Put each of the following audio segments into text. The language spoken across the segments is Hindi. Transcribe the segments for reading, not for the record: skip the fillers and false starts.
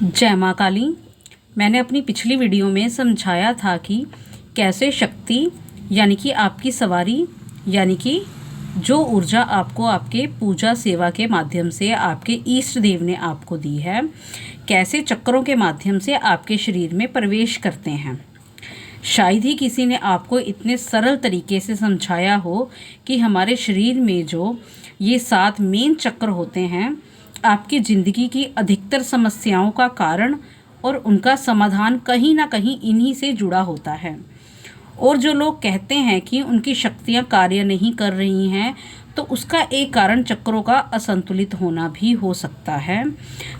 जय माँ काली। मैंने अपनी पिछली वीडियो में समझाया था कि कैसे शक्ति यानी कि आपकी सवारी यानी कि जो ऊर्जा आपको आपके पूजा सेवा के माध्यम से आपके इष्ट देव ने आपको दी है, कैसे चक्रों के माध्यम से आपके शरीर में प्रवेश करते हैं। शायद ही किसी ने आपको इतने सरल तरीके से समझाया हो कि हमारे शरीर में जो ये 7 मेन चक्र होते हैं, आपकी ज़िंदगी की अधिकतर समस्याओं का कारण और उनका समाधान कहीं ना कहीं इन्हीं से जुड़ा होता है। और जो लोग कहते हैं कि उनकी शक्तियां कार्य नहीं कर रही हैं, तो उसका एक कारण चक्रों का असंतुलित होना भी हो सकता है।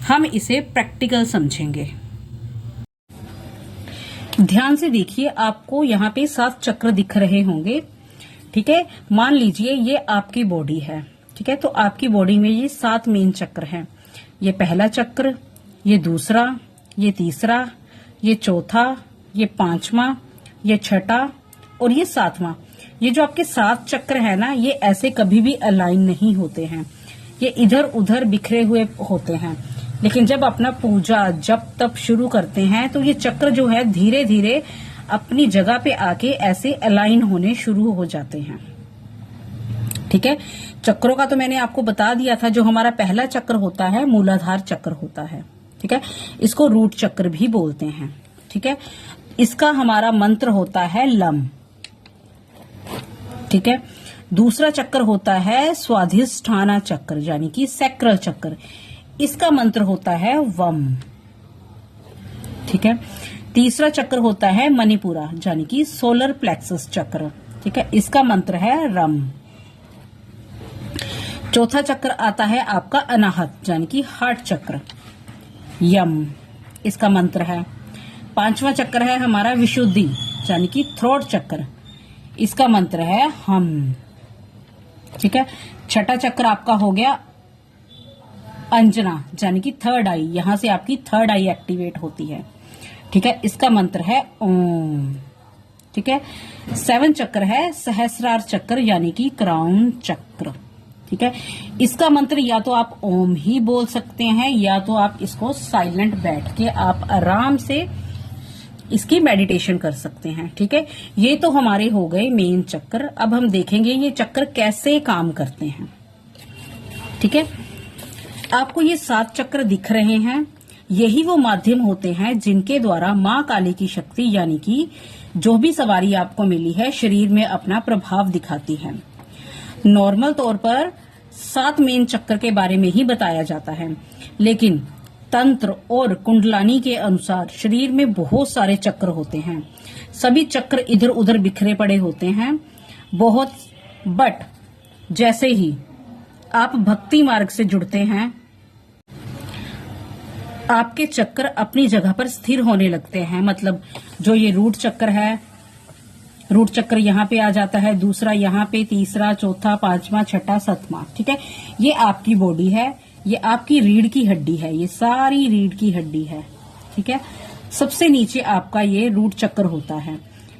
हम इसे प्रैक्टिकल समझेंगे। ध्यान से देखिए, आपको यहाँ पे 7 चक्र दिख रहे होंगे। ठीक है, मान लीजिए ये आपकी बॉडी है। ठीक है, तो आपकी बॉडी में ये 7 मेन चक्र हैं। ये पहला चक्र, ये दूसरा, ये तीसरा, ये चौथा, ये 5वां, ये छठा और ये 7वां। ये जो आपके 7 चक्र है ना, ये ऐसे कभी भी अलाइन नहीं होते हैं। ये इधर उधर बिखरे हुए होते हैं। लेकिन जब अपना पूजा जप तप शुरू करते हैं, तो ये चक्र जो है धीरे धीरे अपनी जगह पे आके ऐसे अलाइन होने शुरू हो जाते हैं। ठीक है, चक्रों का तो मैंने आपको बता दिया था। जो हमारा पहला चक्र होता है, मूलाधार चक्र होता है। ठीक है, इसको रूट चक्र भी बोलते हैं। ठीक है, इसका हमारा मंत्र होता है लम। ठीक है, दूसरा चक्र होता है स्वाधिष्ठाना चक्र यानी कि सैक्रल चक्र। इसका मंत्र होता है वम। ठीक है, तीसरा चक्र होता है मणिपुरा यानी कि सोलर प्लेक्सस चक्र। ठीक है, इसका मंत्र है रम। चौथा चक्र आता है आपका अनाहत यानी कि हार्ट चक्र, यम, इसका मंत्र है। 5वां चक्र है हमारा विशुद्धि यानी कि थ्रोट चक्र, इसका मंत्र है हम। ठीक है, छठा चक्र आपका हो गया अंजना यानी कि थर्ड आई, यहां से आपकी थर्ड आई एक्टिवेट होती है। ठीक है, इसका मंत्र है ओम। ठीक है, 7वां चक्र है सहस्रार चक्र यानी कि क्राउन चक्र। ठीक है, इसका मंत्र या तो आप ओम ही बोल सकते हैं, या तो आप इसको साइलेंट बैठ के आप आराम से इसकी मेडिटेशन कर सकते हैं। ठीक है, ये तो हमारे हो गए मेन चक्र। अब हम देखेंगे ये चक्र कैसे काम करते हैं। ठीक है, आपको ये 7 चक्र दिख रहे हैं। यही वो माध्यम होते हैं जिनके द्वारा माँ काली की शक्ति यानी कि जो भी सवारी आपको मिली है, शरीर में अपना प्रभाव दिखाती है। नॉर्मल तौर पर 7 मेन चक्र के बारे में ही बताया जाता है, लेकिन तंत्र और कुंडलानी के अनुसार शरीर में बहुत सारे चक्र होते हैं। सभी चक्र इधर उधर बिखरे पड़े होते हैं बहुत। बट जैसे ही आप भक्ति मार्ग से जुड़ते हैं, आपके चक्र अपनी जगह पर स्थिर होने लगते हैं। मतलब जो ये रूट चक्र है, रूट चक्र यहाँ पे आ जाता है, दूसरा यहाँ पे, तीसरा, चौथा, 5वां, छठा, 7वां। ठीक है, ये आपकी बॉडी है, ये आपकी रीढ़ की हड्डी है, ये सारी रीढ़ की हड्डी है। ठीक है, सबसे नीचे आपका ये रूट चक्र होता है।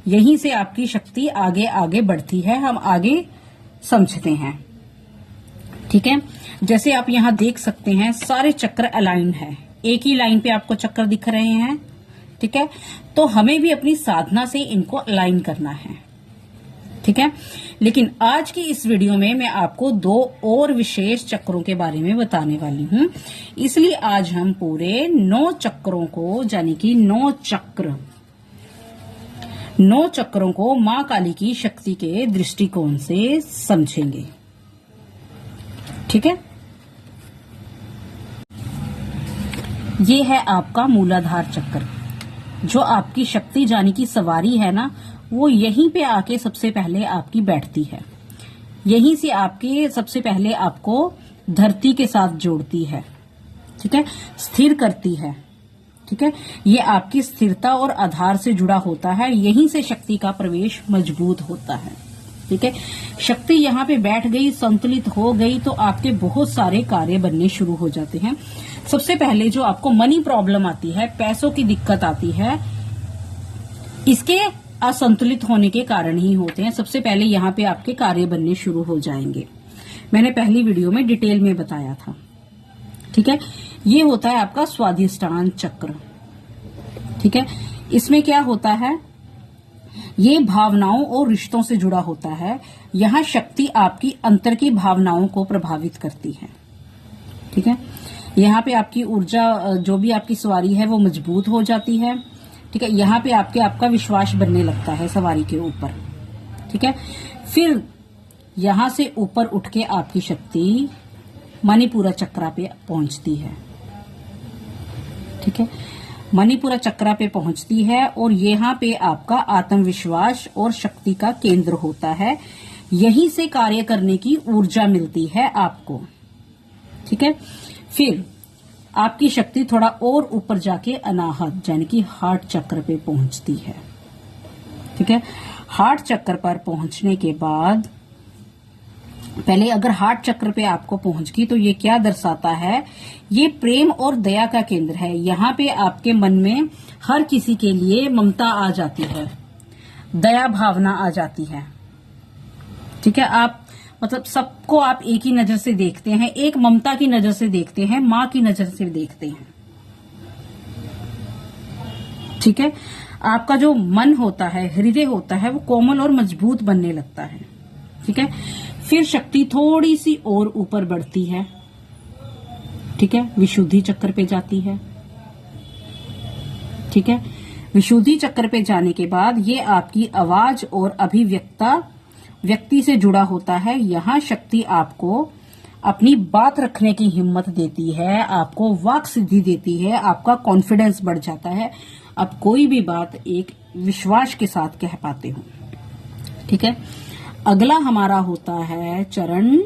यहीं से आपकी शक्ति आगे आगे बढ़ती है। हम आगे समझते हैं। ठीक है, जैसे आप यहाँ देख सकते हैं, सारे चक्र अलाइन है, एक ही लाइन पे आपको चक्र दिख रहे हैं। ठीक है, तो हमें भी अपनी साधना से इनको अलाइन करना है। ठीक है, लेकिन आज की इस वीडियो में मैं आपको 2 और विशेष चक्रों के बारे में बताने वाली हूं। इसलिए आज हम पूरे 9 चक्रों को यानी कि 9 चक्रों को माँ काली की शक्ति के दृष्टिकोण से समझेंगे। ठीक है, ये है आपका मूलाधार चक्र। जो आपकी शक्ति यानी कि सवारी है ना, वो यहीं पे आके सबसे पहले आपकी बैठती है। यहीं से आपके सबसे पहले आपको धरती के साथ जोड़ती है। ठीक है, स्थिर करती है। ठीक है, ये आपकी स्थिरता और आधार से जुड़ा होता है। यहीं से शक्ति का प्रवेश मजबूत होता है। ठीक है, शक्ति यहाँ पे बैठ गई, संतुलित हो गई, तो आपके बहुत सारे कार्य बनने शुरू हो जाते हैं। सबसे पहले जो आपको मनी प्रॉब्लम आती है, पैसों की दिक्कत आती है, इसके असंतुलित होने के कारण ही होते हैं। सबसे पहले यहाँ पे आपके कार्य बनने शुरू हो जाएंगे। मैंने पहली वीडियो में डिटेल में बताया था। ठीक है, ये होता है आपका स्वाधिष्ठान चक्र। ठीक है, इसमें क्या होता है, ये भावनाओं और रिश्तों से जुड़ा होता है। यहाँ शक्ति आपकी अंतर की भावनाओं को प्रभावित करती है। ठीक है, यहाँ पे आपकी ऊर्जा, जो भी आपकी सवारी है वो मजबूत हो जाती है। ठीक है, यहाँ पे आपका विश्वास बनने लगता है सवारी के ऊपर। ठीक है, फिर यहां से ऊपर उठ के आपकी शक्ति मणिपुरा चक्रा पे पहुंचती है। ठीक है, मणिपुरा चक्रा पे पहुंचती है और यहाँ पे आपका आत्मविश्वास और शक्ति का केंद्र होता है। यहीं से कार्य करने की ऊर्जा मिलती है आपको। ठीक है, फिर आपकी शक्ति थोड़ा और ऊपर जाके अनाहत यानी कि हार्ट चक्र पे पहुंचती है। ठीक है, हार्ट चक्र पर पहुंचने के बाद, पहले अगर हार्ट चक्र पे आपको पहुंच गई तो ये क्या दर्शाता है, ये प्रेम और दया का केंद्र है। यहाँ पे आपके मन में हर किसी के लिए ममता आ जाती है, दया भावना आ जाती है। ठीक है, आप मतलब सबको आप एक ही नजर से देखते हैं, एक ममता की नजर से देखते हैं, माँ की नजर से देखते हैं। ठीक है, आपका जो मन होता है, हृदय होता है, वो कोमल और मजबूत बनने लगता है। ठीक है, फिर शक्ति थोड़ी सी और ऊपर बढ़ती है। ठीक है, विशुद्धि चक्र पे जाती है। ठीक है, विशुद्धि चक्र पे जाने के बाद ये आपकी आवाज और व्यक्ति से जुड़ा होता है। यहाँ शक्ति आपको अपनी बात रखने की हिम्मत देती है, आपको वाक सिद्धि देती है, आपका कॉन्फिडेंस बढ़ जाता है। अब कोई भी बात एक विश्वास के साथ कह पाते हो। ठीक है, अगला हमारा होता है चरण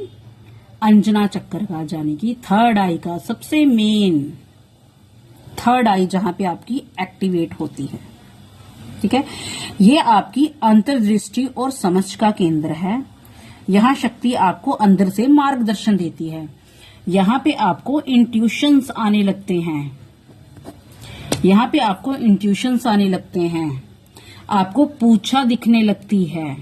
अंजना चक्र का, यानी कि थर्ड आई का, सबसे मेन थर्ड आई जहां पे आपकी एक्टिवेट होती है। ठीक है, ये आपकी अंतर्दृष्टि और समझ का केंद्र है। यहाँ शक्ति आपको अंदर से मार्गदर्शन देती है। यहाँ पे आपको इंट्यूशंस आने लगते हैं, यहाँ पे आपको इंट्यूशंस आने लगते हैं, आपको पूछा दिखने लगती है,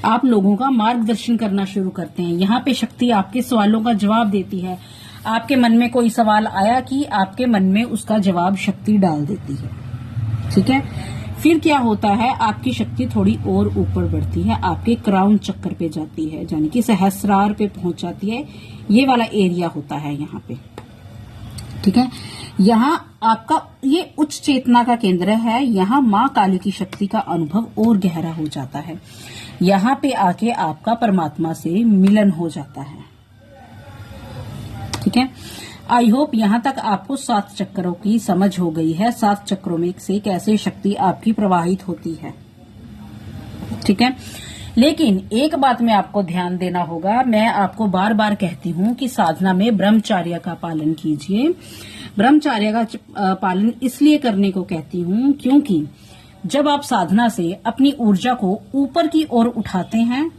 आप लोगों का मार्गदर्शन करना शुरू करते हैं। यहाँ पे शक्ति आपके सवालों का जवाब देती है। आपके मन में कोई सवाल आया कि आपके मन में उसका जवाब शक्ति डाल देती है। ठीक है, फिर क्या होता है, आपकी शक्ति थोड़ी और ऊपर बढ़ती है, आपके क्राउन चक्र पे जाती है, यानी कि सहस्रार पे पहुंच जाती है। ये वाला एरिया होता है यहाँ पे। ठीक है, यहाँ आपका ये उच्च चेतना का केंद्र है। यहाँ माँ काली की शक्ति का अनुभव और गहरा हो जाता है। यहाँ पे आके आपका परमात्मा से मिलन हो जाता है। ठीक है, आई होप यहाँ तक आपको 7 चक्रों की समझ हो गई है। 7 चक्रों में से कैसे शक्ति आपकी प्रवाहित होती है। ठीक है, लेकिन एक बात में आपको ध्यान देना होगा, मैं आपको बार बार कहती हूँ कि साधना में ब्रह्मचर्य का पालन कीजिए। ब्रह्मचर्य का पालन इसलिए करने को कहती हूँ क्योंकि जब आप साधना से अपनी ऊर्जा को ऊपर की ओर उठाते हैं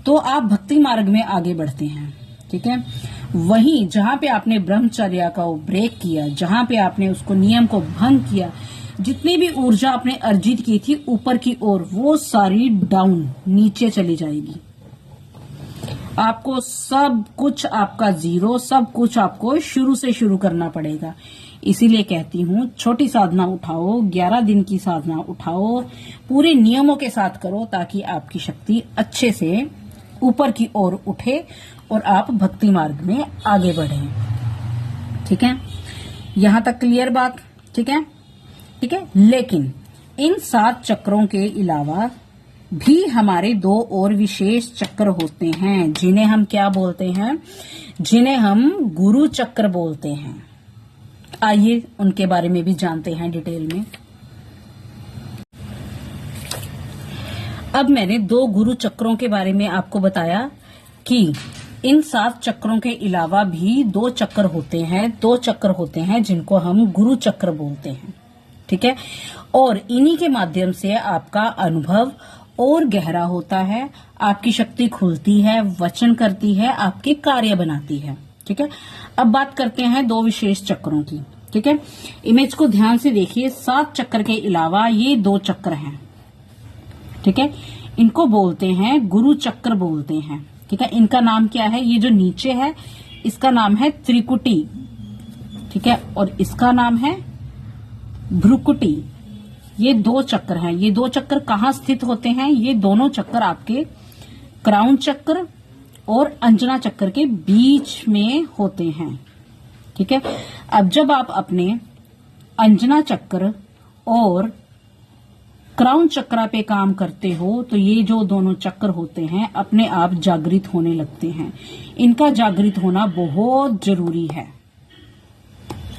तो आप भक्ति मार्ग में आगे बढ़ते हैं। ठीक है, वहीं जहां पे आपने ब्रह्मचर्य का ब्रेक किया, जहां पे आपने उसको नियम को भंग किया, जितनी भी ऊर्जा आपने अर्जित की थी ऊपर की ओर, वो सारी डाउन नीचे चली जाएगी। आपको सब कुछ आपका जीरो, सब कुछ आपको शुरू से शुरू करना पड़ेगा। इसीलिए कहती हूँ छोटी साधना उठाओ, 11 दिन की साधना उठाओ, पूरे नियमों के साथ करो ताकि आपकी शक्ति अच्छे से ऊपर की ओर उठे और आप भक्ति मार्ग में आगे बढ़ें। ठीक है, यहां तक क्लियर बात। ठीक है, ठीक है, लेकिन इन 7 चक्रों के अलावा भी हमारे 2 और विशेष चक्र होते हैं, जिन्हें हम क्या बोलते हैं, जिन्हें हम गुरु चक्र बोलते हैं। आइए उनके बारे में भी जानते हैं डिटेल में। अब मैंने 2 गुरु चक्रों के बारे में आपको बताया कि इन 7 चक्रों के अलावा भी 2 चक्र होते हैं, 2 चक्र होते हैं जिनको हम गुरु चक्र बोलते हैं। ठीक है, और इन्हीं के माध्यम से आपका अनुभव और गहरा होता है, आपकी शक्ति खुलती है, वचन करती है, आपके कार्य बनाती है। ठीक है, अब बात करते हैं 2 विशेष चक्रों की। ठीक है, इमेज को ध्यान से देखिए। 7 चक्र के अलावा ये 2 चक्र हैं। ठीक है, इनको बोलते हैं गुरु चक्र बोलते हैं। ठीक है, इनका नाम क्या है, ये जो नीचे है इसका नाम है त्रिकुटी, ठीक है, और इसका नाम है भ्रुकुटी। ये दो चक्र हैं। ये दो चक्र कहाँ स्थित होते हैं? ये दोनों चक्र आपके क्राउन चक्र और अंजना चक्र के बीच में होते हैं, ठीक है। अब जब आप अपने अंजना चक्र और क्राउन चक्र पे काम करते हो तो ये जो दोनों चक्र होते हैं अपने आप जागृत होने लगते हैं। इनका जागृत होना बहुत जरूरी है,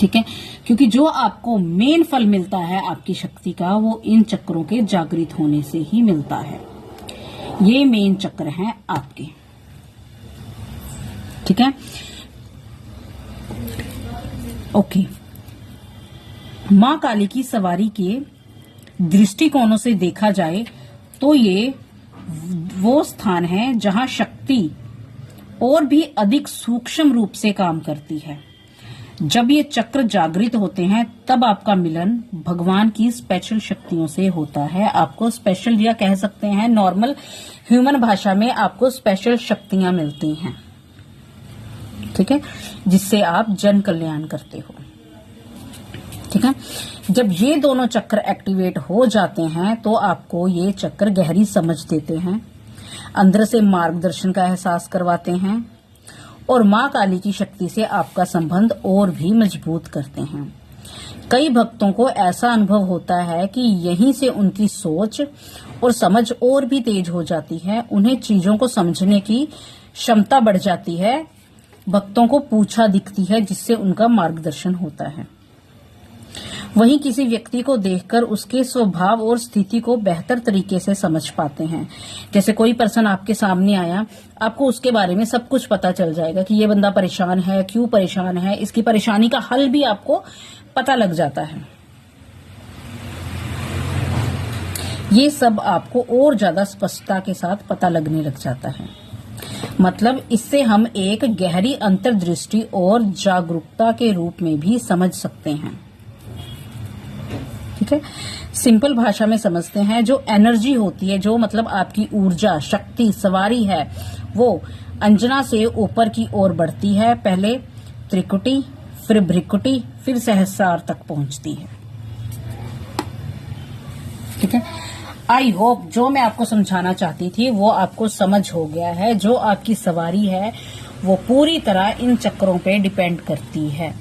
ठीक है, क्योंकि जो आपको मेन फल मिलता है आपकी शक्ति का वो इन चक्रों के जागृत होने से ही मिलता है। ये मेन चक्र हैं आपके, ठीक है। ओके, मां काली की सवारी के दृष्टिकोणों से देखा जाए तो ये वो स्थान है जहां शक्ति और भी अधिक सूक्ष्म रूप से काम करती है। जब ये चक्र जागृत होते हैं तब आपका मिलन भगवान की स्पेशल शक्तियों से होता है। आपको स्पेशल या कह सकते हैं नॉर्मल ह्यूमन भाषा में आपको स्पेशल शक्तियां मिलती हैं, ठीक है, जिससे आप जन कल्याण करते हो, ठीक है। जब ये दोनों चक्र एक्टिवेट हो जाते हैं तो आपको ये चक्र गहरी समझ देते हैं, अंदर से मार्गदर्शन का एहसास करवाते हैं और मां काली की शक्ति से आपका संबंध और भी मजबूत करते हैं। कई भक्तों को ऐसा अनुभव होता है कि यहीं से उनकी सोच और समझ और भी तेज हो जाती है, उन्हें चीजों को समझने की क्षमता बढ़ जाती है, भक्तों को पूछा दिखती है जिससे उनका मार्गदर्शन होता है। वहीं किसी व्यक्ति को देखकर उसके स्वभाव और स्थिति को बेहतर तरीके से समझ पाते हैं। जैसे कोई पर्सन आपके सामने आया, आपको उसके बारे में सब कुछ पता चल जाएगा कि ये बंदा परेशान है, क्यों परेशान है, इसकी परेशानी का हल भी आपको पता लग जाता है। ये सब आपको और ज्यादा स्पष्टता के साथ पता लगने लग जाता है। मतलब इससे हम एक गहरी अंतर्दृष्टि और जागरूकता के रूप में भी समझ सकते हैं, ठीक है। सिंपल भाषा में समझते हैं, जो एनर्जी होती है, जो मतलब आपकी ऊर्जा, शक्ति, सवारी है, वो अंजना से ऊपर की ओर बढ़ती है। पहले त्रिकुटी, फिर भ्रिकुटी, फिर सहस्रार तक पहुंचती है, ठीक है। आई होप जो मैं आपको समझाना चाहती थी वो आपको समझ हो गया है। जो आपकी सवारी है वो पूरी तरह इन चक्रों पे डिपेंड करती है।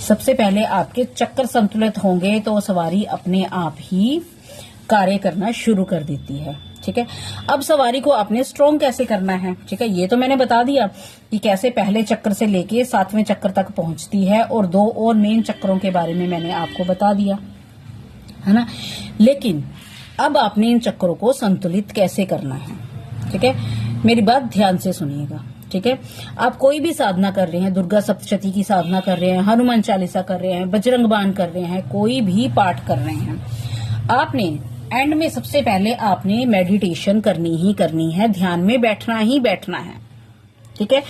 सबसे पहले आपके चक्र संतुलित होंगे तो सवारी अपने आप ही कार्य करना शुरू कर देती है, ठीक है। अब सवारी को आपने स्ट्रॉन्ग कैसे करना है, ठीक है, ये तो मैंने बता दिया कि कैसे पहले चक्र से लेके 7वें चक्र तक पहुंचती है, और 2 और मेन चक्रों के बारे में मैंने आपको बता दिया है ना। लेकिन अब आपने इन चक्रों को संतुलित कैसे करना है, ठीक है। मेरी बात ध्यान से सुनिएगा, ठीक है। आप कोई भी साधना कर रहे हैं, दुर्गा सप्तशती की साधना कर रहे हैं, हनुमान चालीसा कर रहे हैं, बजरंग बाण कर रहे हैं, कोई भी पाठ कर रहे हैं, आपने एंड में सबसे पहले आपने मेडिटेशन करनी ही करनी है, ध्यान में बैठना ही बैठना है, ठीक है।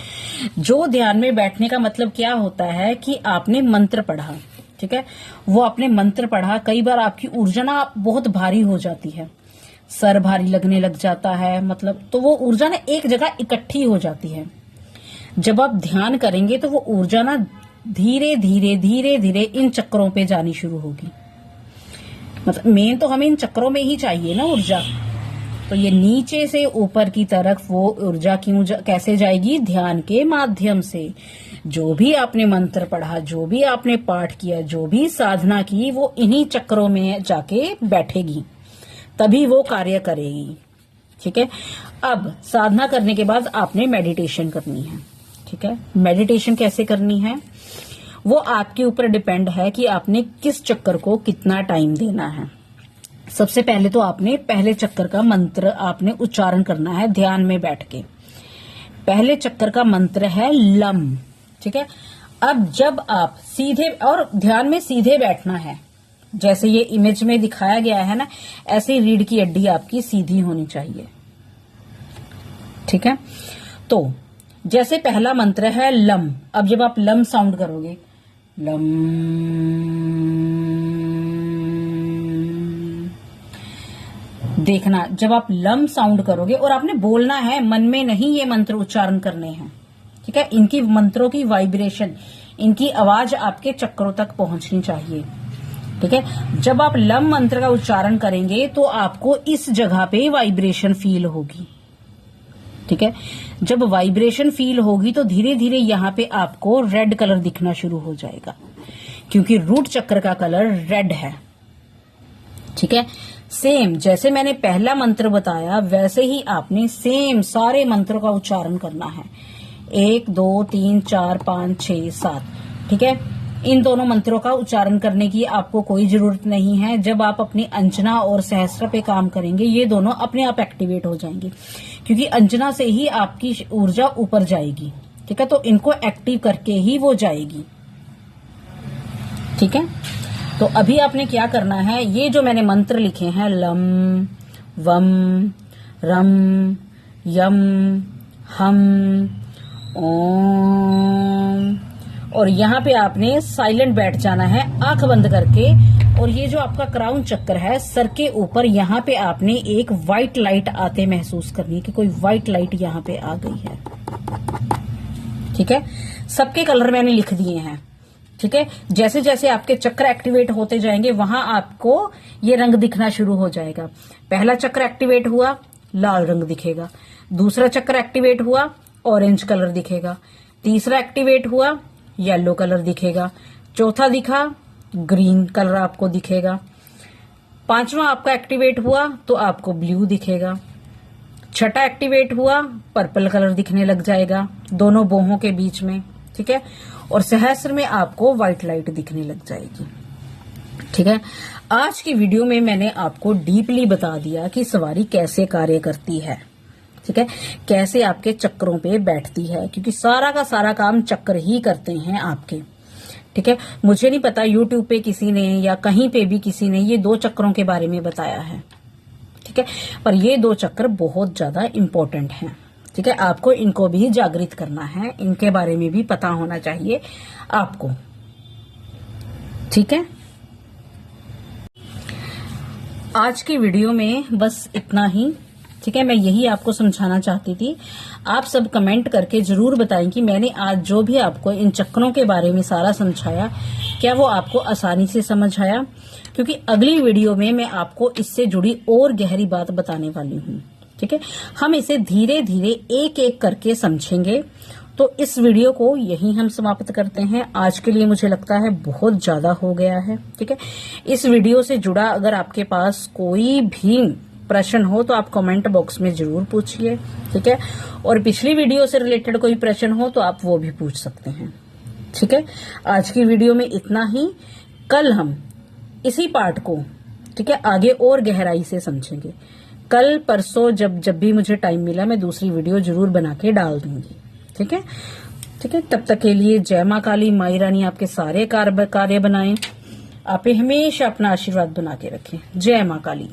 जो ध्यान में बैठने का मतलब क्या होता है कि आपने मंत्र पढ़ा, ठीक है, वो आपने मंत्र पढ़ा। कई बार आपकी ऊर्जा ना बहुत भारी हो जाती है, सर भारी लगने लग जाता है, मतलब तो वो ऊर्जा ना एक जगह इकट्ठी हो जाती है। जब आप ध्यान करेंगे तो वो ऊर्जा ना धीरे धीरे धीरे धीरे इन चक्रों पे जानी शुरू होगी। मतलब मेन तो हमें इन चक्रों में ही चाहिए ना ऊर्जा, तो ये नीचे से ऊपर की तरफ वो ऊर्जा कैसे जाएगी? ध्यान के माध्यम से। जो भी आपने मंत्र पढ़ा, जो भी आपने पाठ किया, जो भी साधना की, वो इन्हीं चक्रों में जाके बैठेगी, तभी वो कार्य करेगी, ठीक है। अब साधना करने के बाद आपने मेडिटेशन करनी है, ठीक है। मेडिटेशन कैसे करनी है वो आपके ऊपर डिपेंड है कि आपने किस चक्कर को कितना टाइम देना है। सबसे पहले तो आपने पहले चक्कर का मंत्र आपने उच्चारण करना है ध्यान में बैठ के। पहले चक्कर का मंत्र है लम, ठीक है। अब जब आप सीधे और ध्यान में सीधे बैठना है, जैसे ये इमेज में दिखाया गया है ना, ऐसे ही रीढ़ की हड्डी आपकी सीधी होनी चाहिए, ठीक है। तो जैसे पहला मंत्र है लम, अब जब आप लम साउंड करोगे, लम, देखना जब आप लम साउंड करोगे, और आपने बोलना है, मन में नहीं ये मंत्र उच्चारण करने हैं, ठीक है। इनकी मंत्रों की वाइब्रेशन, इनकी आवाज आपके चक्रों तक पहुंचनी चाहिए, ठीक है। जब आप लम मंत्र का उच्चारण करेंगे तो आपको इस जगह पे वाइब्रेशन फील होगी, ठीक है। जब वाइब्रेशन फील होगी तो धीरे धीरे यहाँ पे आपको रेड कलर दिखना शुरू हो जाएगा, क्योंकि रूट चक्र का कलर रेड है, ठीक है। सेम जैसे मैंने पहला मंत्र बताया वैसे ही आपने सेम सारे मंत्रों का उच्चारण करना है। 1 2 3 4 5 6 7, ठीक है। इन दोनों मंत्रों का उच्चारण करने की आपको कोई जरूरत नहीं है। जब आप अपनी अंजना और सहस्त्र पे काम करेंगे ये दोनों अपने आप एक्टिवेट हो जाएंगे, क्योंकि अंजना से ही आपकी ऊर्जा ऊपर जाएगी, ठीक है। तो इनको एक्टिव करके ही वो जाएगी, ठीक है। तो अभी आपने क्या करना है, ये जो मैंने मंत्र लिखे हैं लम वम रम यम हम ओम, और यहाँ पे आपने साइलेंट बैठ जाना है आंख बंद करके। और ये जो आपका क्राउन चक्र है सर के ऊपर, यहाँ पे आपने एक व्हाइट लाइट आते महसूस करनी है कि कोई व्हाइट लाइट यहाँ पे आ गई है, ठीक है। सबके कलर मैंने लिख दिए हैं, ठीक है। जैसे जैसे आपके चक्र एक्टिवेट होते जाएंगे वहां आपको ये रंग दिखना शुरू हो जाएगा। पहला चक्र एक्टिवेट हुआ, लाल रंग दिखेगा। दूसरा चक्र एक्टिवेट हुआ, ऑरेंज कलर दिखेगा। तीसरा एक्टिवेट हुआ, येलो कलर दिखेगा। चौथा दिखा, ग्रीन कलर आपको दिखेगा। पांचवा आपका एक्टिवेट हुआ तो आपको ब्लू दिखेगा। छठा एक्टिवेट हुआ, पर्पल कलर दिखने लग जाएगा दोनों बोहों के बीच में, ठीक है। और सहस्त्र में आपको व्हाइट लाइट दिखने लग जाएगी, ठीक है। आज की वीडियो में मैंने आपको डीपली बता दिया कि सवारी कैसे कार्य करती है, ठीक है, कैसे आपके चक्रों पे बैठती है, क्योंकि सारा का सारा काम चक्र ही करते हैं आपके, ठीक है। मुझे नहीं पता यूट्यूब पे किसी ने या कहीं पे भी किसी ने ये 2 चक्रों के बारे में बताया है, ठीक है, पर ये 2 चक्र बहुत ज्यादा इंपॉर्टेंट हैं, ठीक है। आपको इनको भी जागृत करना है, इनके बारे में भी पता होना चाहिए आपको, ठीक है। आज की वीडियो में बस इतना ही, ठीक है। मैं यही आपको समझाना चाहती थी। आप सब कमेंट करके जरूर बताएं कि मैंने आज जो भी आपको इन चक्रों के बारे में सारा समझाया क्या वो आपको आसानी से समझ आया, क्योंकि अगली वीडियो में मैं आपको इससे जुड़ी और गहरी बात बताने वाली हूँ, ठीक है। हम इसे धीरे धीरे एक एक करके समझेंगे। तो इस वीडियो को यहीं हम समाप्त करते हैं। आज के लिए मुझे लगता है बहुत ज्यादा हो गया है, ठीक है। इस वीडियो से जुड़ा अगर आपके पास कोई भी प्रश्न हो तो आप कमेंट बॉक्स में जरूर पूछिए, ठीक है। और पिछली वीडियो से रिलेटेड कोई प्रश्न हो तो आप वो भी पूछ सकते हैं, ठीक है। आज की वीडियो में इतना ही। कल हम इसी पार्ट को, ठीक है, आगे और गहराई से समझेंगे। कल परसों जब भी मुझे टाइम मिला मैं दूसरी वीडियो जरूर बना के डाल दूंगी, ठीक है, ठीक है। तब तक के लिए जय मां काली, माई रानी आपके सारे कार्य बनाएं, आप हमेशा अपना आशीर्वाद बना के रखें। जय मां काली।